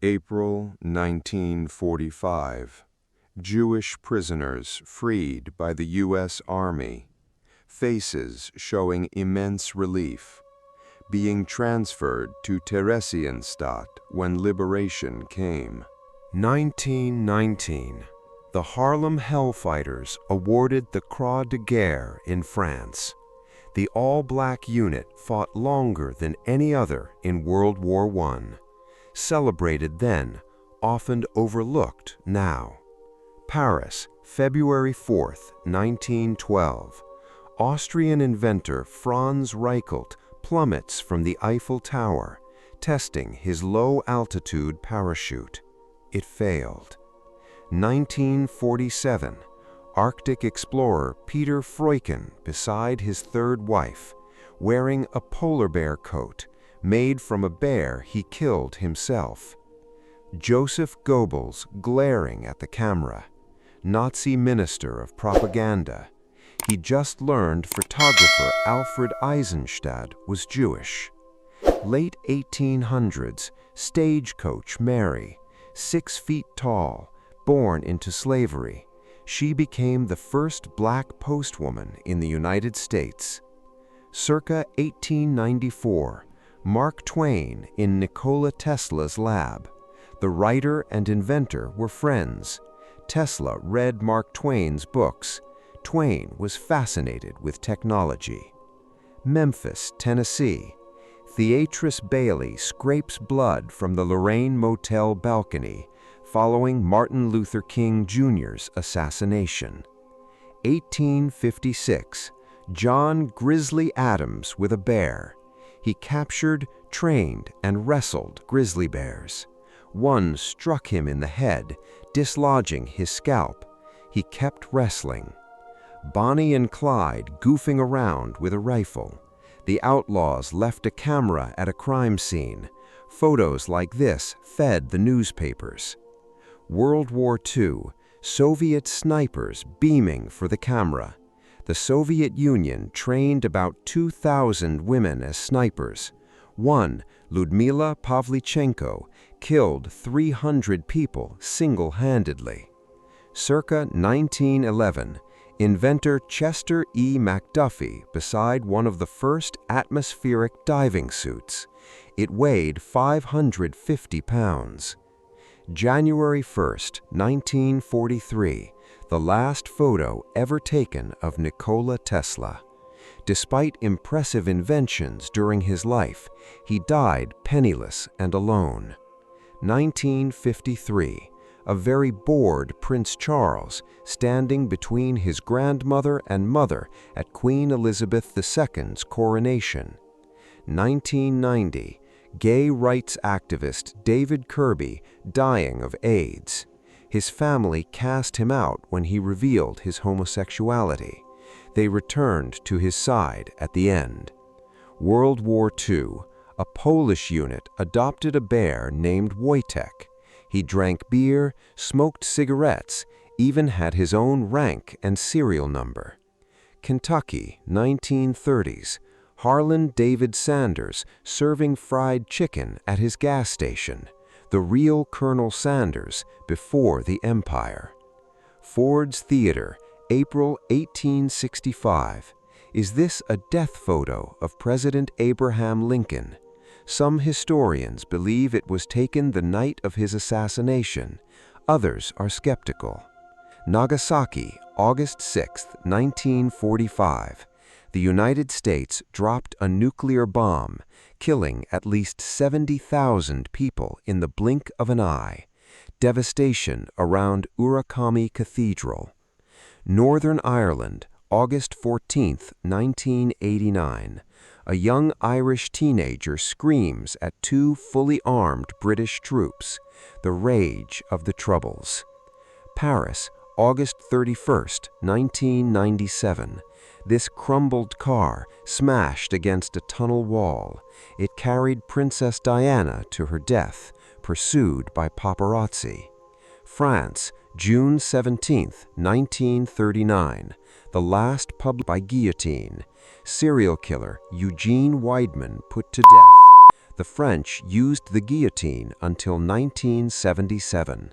April 1945. Jewish prisoners freed by the U.S. Army. Faces showing immense relief. Being transferred to Theresienstadt when liberation came. 1919. The Harlem Hellfighters awarded the Croix de Guerre in France. The all-black unit fought longer than any other in World War I. Celebrated then, often overlooked now. Paris, February 4, 1912. Austrian inventor Franz Reichelt plummets from the Eiffel Tower, testing his low-altitude parachute. It failed. 1947. Arctic explorer Peter Freuchen beside his third wife, wearing a polar bear coat made from a bear he killed himself. Joseph Goebbels glaring at the camera. Nazi minister of propaganda. He just learned photographer Alfred Eisenstadt was Jewish. Late 1800s, stagecoach Mary, 6 feet tall, born into slavery. She became the first black postwoman in the United States. Circa 1894, Mark Twain in Nikola Tesla's lab. The writer and inventor were friends. Tesla read Mark Twain's books. Twain was fascinated with technology. Memphis, Tennessee. Theatrice Bailey scrapes blood from the Lorraine Motel balcony following Martin Luther King Jr.'s assassination. 1856. John Grizzly Adams with a bear. He captured, trained, and wrestled grizzly bears. One struck him in the head, dislodging his scalp. He kept wrestling. Bonnie and Clyde goofing around with a rifle. The outlaws left a camera at a crime scene. Photos like this fed the newspapers. World War II, Soviet snipers beaming for the camera. The Soviet Union trained about 2,000 women as snipers. One, Ludmila Pavlichenko, killed 300 people single-handedly. Circa 1911, inventor Chester E. McDuffie beside one of the first atmospheric diving suits. It weighed 550 pounds. January 1, 1943, the last photo ever taken of Nikola Tesla. Despite impressive inventions during his life, he died penniless and alone. 1953, a very bored Prince Charles standing between his grandmother and mother at Queen Elizabeth II's coronation. 1990, gay rights activist David Kirby dying of AIDS. His family cast him out when he revealed his homosexuality. They returned to his side at the end. World War II, a Polish unit adopted a bear named Wojtek. He drank beer, smoked cigarettes, even had his own rank and serial number. Kentucky, 1930s. Harlan David Sanders serving fried chicken at his gas station, the real Colonel Sanders before the empire. Ford's Theater, April 1865. Is this a death photo of President Abraham Lincoln? Some historians believe it was taken the night of his assassination. Others are skeptical. Nagasaki, August 6, 1945. The United States dropped a nuclear bomb, killing at least 70,000 people in the blink of an eye. Devastation around Urakami Cathedral. Northern Ireland, August 14, 1989. A young Irish teenager screams at 2 fully armed British troops. The rage of the Troubles. Paris, August 31, 1997. This crumbled car smashed against a tunnel wall. It carried Princess Diana to her death, pursued by paparazzi. France, June 17, 1939. The last public by guillotine. Serial killer Eugene Weidman put to death. The French used the guillotine until 1977.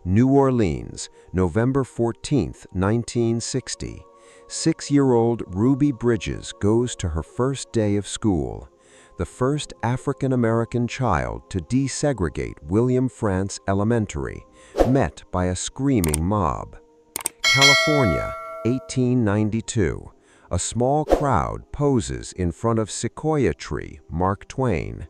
New Orleans, November 14, 1960. 6-year-old Ruby Bridges goes to her first day of school, the first African-American child to desegregate William Frantz Elementary, met by a screaming mob. California, 1892. A small crowd poses in front of Sequoia tree, Mark Twain.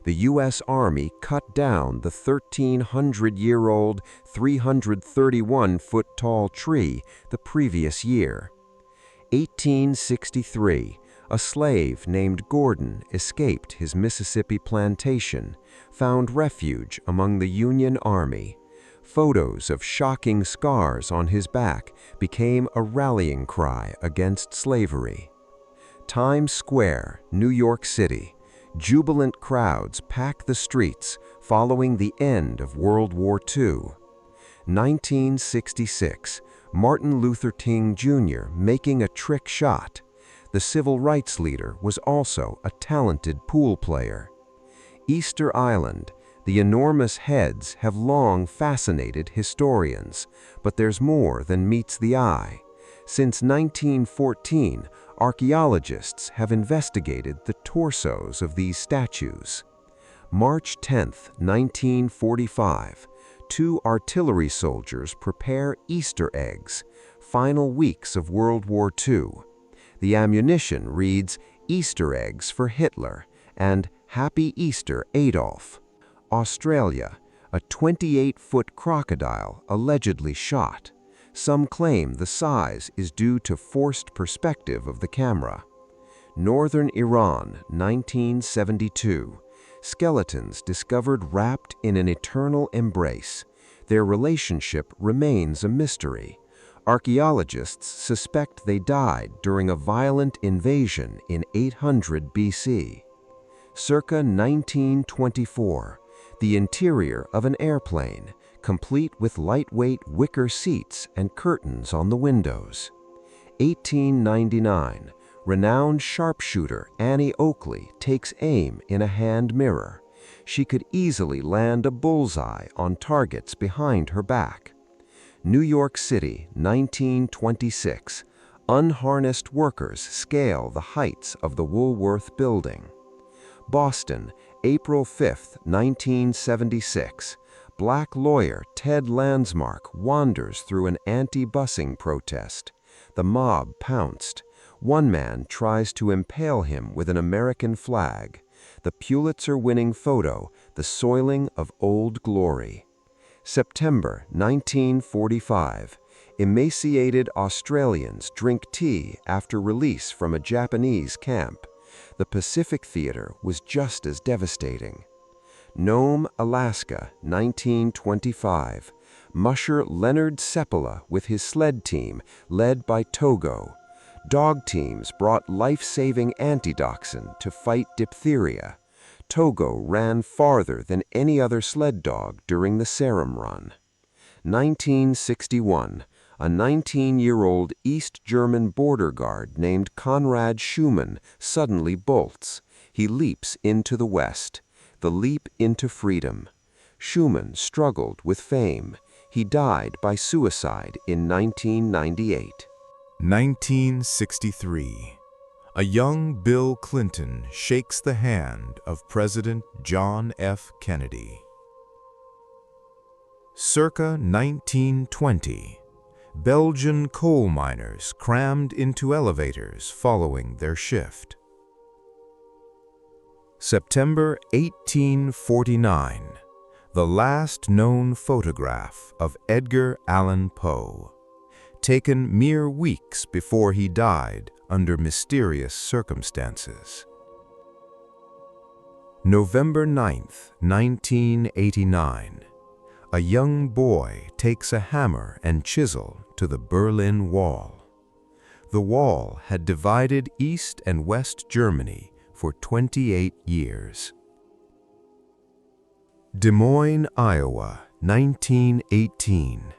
The U.S. Army cut down the 1,300-year-old, 331-foot-tall tree the previous year. 1863. A slave named Gordon escaped his Mississippi plantation, found refuge among the Union Army. Photos of shocking scars on his back became a rallying cry against slavery. Times Square, New York City. Jubilant crowds pack the streets following the end of World War II. 1966. Martin Luther King Jr. making a trick shot. The civil rights leader was also a talented pool player. Easter Island. The enormous heads have long fascinated historians, but there's more than meets the eye. Since 1914, archaeologists have investigated the torsos of these statues. March 10, 1945. 2 artillery soldiers prepare Easter eggs, final weeks of World War II. The ammunition reads, "Easter eggs for Hitler" and "Happy Easter, Adolf." Australia. A 28-foot crocodile allegedly shot. Some claim the size is due to forced perspective of the camera. Northern Iran, 1972. Skeletons discovered wrapped in an eternal embrace. Their relationship remains a mystery. Archaeologists suspect they died during a violent invasion in 800 BC. Circa 1924. The interior of an airplane, complete with lightweight wicker seats and curtains on the windows. 1899. Renowned sharpshooter Annie Oakley takes aim in a hand mirror. She could easily land a bullseye on targets behind her back. New York City, 1926. Unharnessed workers scale the heights of the Woolworth Building. Boston, April 5, 1976. Black lawyer Ted Landsmark wanders through an anti-busing protest. The mob pounced. One man tries to impale him with an American flag. The Pulitzer-winning photo, The Soiling of Old Glory. September 1945. Emaciated Australians drink tea after release from a Japanese camp. The Pacific Theater was just as devastating. Nome, Alaska, 1925. Musher Leonard Seppala with his sled team, led by Togo. Dog teams brought life-saving antidoxin to fight diphtheria. Togo ran farther than any other sled dog during the Seram Run. 1961. A 19-year-old East German border guard named Konrad Schumann suddenly bolts. He leaps into the West. The leap into freedom. Schumann struggled with fame. He died by suicide in 1998. 1963. A young Bill Clinton shakes the hand of President John F. Kennedy. Circa 1920. Belgian coal miners crammed into elevators following their shift. September 1849. The last known photograph of Edgar Allan Poe, taken mere weeks before he died under mysterious circumstances. November 9, 1989. A young boy takes a hammer and chisel to the Berlin Wall. The wall had divided East and West Germany for 28 years. Des Moines, Iowa, 1918.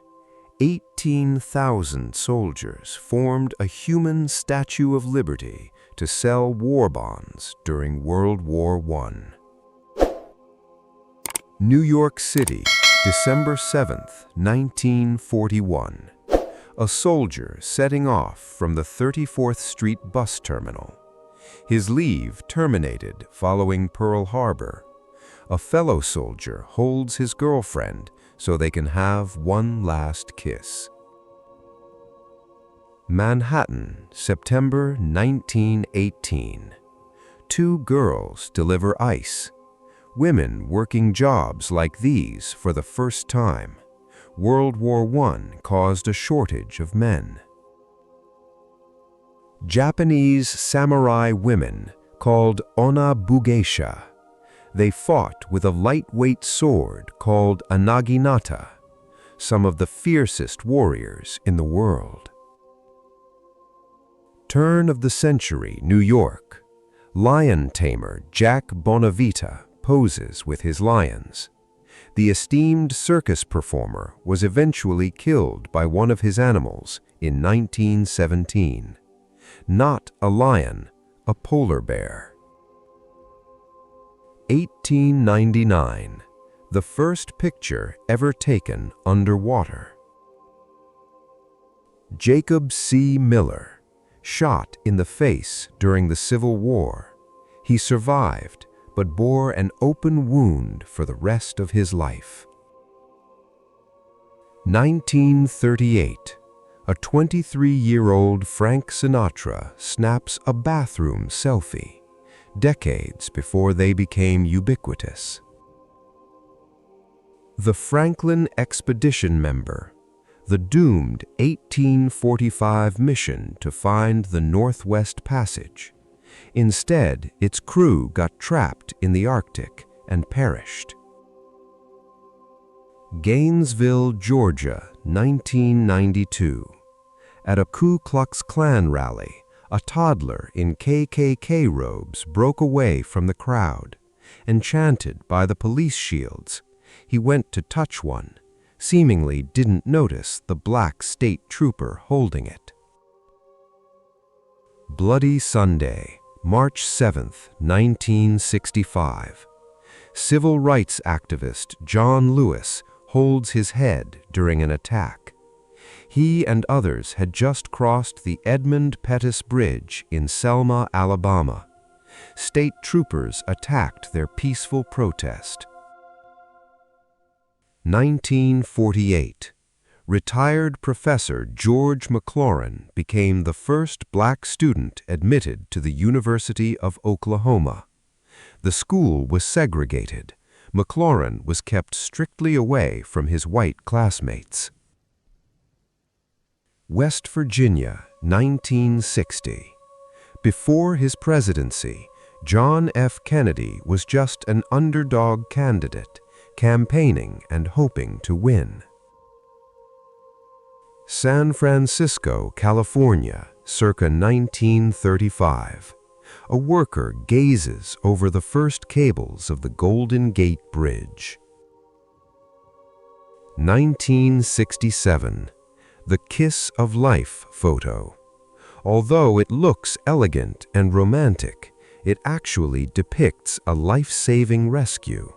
18,000 soldiers formed a human Statue of Liberty to sell war bonds during World War I. New York City, December 7th, 1941. A soldier setting off from the 34th Street bus terminal. His leave terminated following Pearl Harbor. A fellow soldier holds his girlfriend so they can have one last kiss. Manhattan, September 1918. Two girls deliver ice. Women working jobs like these for the first time. World War I caused a shortage of men. Japanese samurai women called Onna Bugeisha. They fought with a lightweight sword called a naginata, some of the fiercest warriors in the world. Turn of the century, New York. Lion tamer Jack Bonavita poses with his lions. The esteemed circus performer was eventually killed by one of his animals in 1917. Not a lion, a polar bear. 1899, the first picture ever taken underwater. Jacob C. Miller, shot in the face during the Civil War. He survived, but bore an open wound for the rest of his life. 1938, a 23-year-old Frank Sinatra snaps a bathroom selfie, decades before they became ubiquitous. The Franklin Expedition member, the doomed 1845 mission to find the Northwest Passage. Instead, its crew got trapped in the Arctic and perished. Gainesville, Georgia, 1992. At a Ku Klux Klan rally, a toddler in KKK robes broke away from the crowd. Enchanted by the police shields, he went to touch one, seemingly didn't notice the black state trooper holding it. Bloody Sunday, March 7, 1965. Civil rights activist John Lewis holds his head during an attack. He and others had just crossed the Edmund Pettus Bridge in Selma, Alabama. State troopers attacked their peaceful protest. 1948. Retired Professor George McLaurin became the first black student admitted to the University of Oklahoma. The school was segregated. McLaurin was kept strictly away from his white classmates. West Virginia, 1960. Before his presidency, John F. Kennedy was just an underdog candidate, campaigning and hoping to win. San Francisco, California, circa 1935. A worker gazes over the first cables of the Golden Gate Bridge. 1967. The Kiss of Life photo. Although it looks elegant and romantic, it actually depicts a life-saving rescue.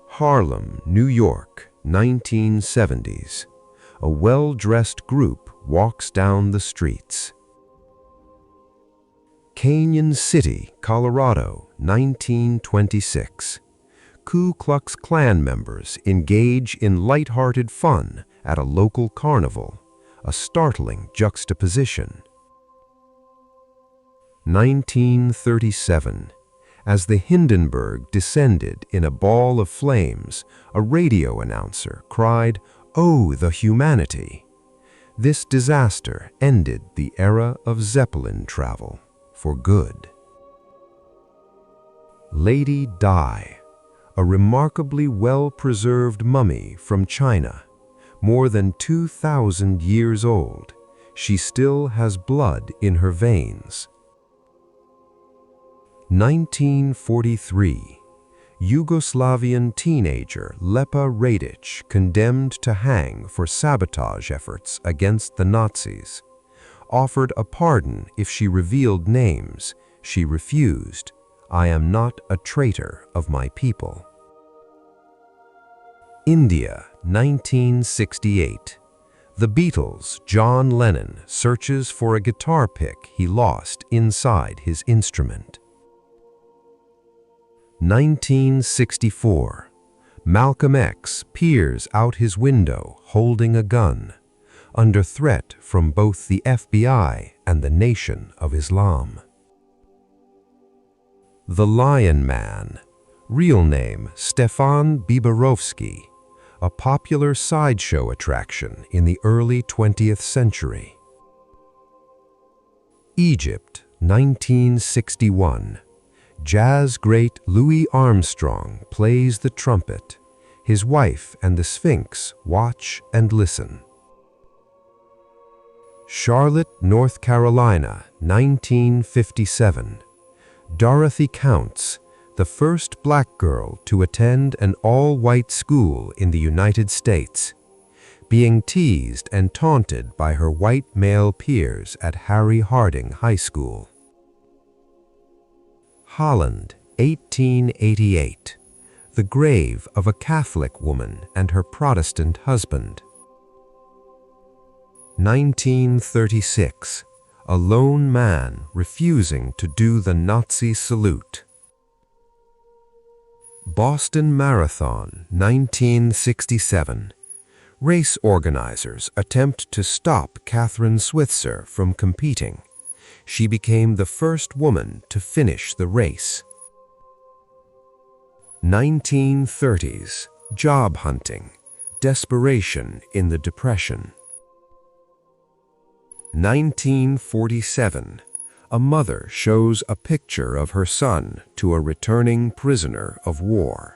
Harlem, New York, 1970s. A well-dressed group walks down the streets. Canyon City, Colorado, 1926. Ku Klux Klan members engage in light-hearted fun at a local carnival, a startling juxtaposition. 1937. As the Hindenburg descended in a ball of flames, a radio announcer cried, "Oh, the humanity!" This disaster ended the era of Zeppelin travel for good. Lady Di, a remarkably well-preserved mummy from China. More than 2,000 years old, she still has blood in her veins. 1943. Yugoslavian teenager Lepa Radic condemned to hang for sabotage efforts against the Nazis. Offered a pardon if she revealed names, she refused. I am not a traitor of my people. India, 1968. The Beatles' John Lennon searches for a guitar pick he lost inside his instrument. 1964. Malcolm X peers out his window holding a gun, under threat from both the FBI and the Nation of Islam. The Lion Man, real name Stefan Biberowski, a popular sideshow attraction in the early 20th century. Egypt, 1961. Jazz great Louis Armstrong plays the trumpet. His wife and the Sphinx watch and listen. Charlotte, North Carolina, 1957. Dorothy Counts, the first black girl to attend an all-white school in the United States, being teased and taunted by her white male peers at Harry Harding High School. Holland, 1888. The grave of a Catholic woman and her Protestant husband. 1936. A lone man refusing to do the Nazi salute. Boston Marathon, 1967. Race organizers attempt to stop Catherine Switzer from competing. She became the first woman to finish the race. 1930s. Job hunting. Desperation in the Depression. 1947. A mother shows a picture of her son to a returning prisoner of war.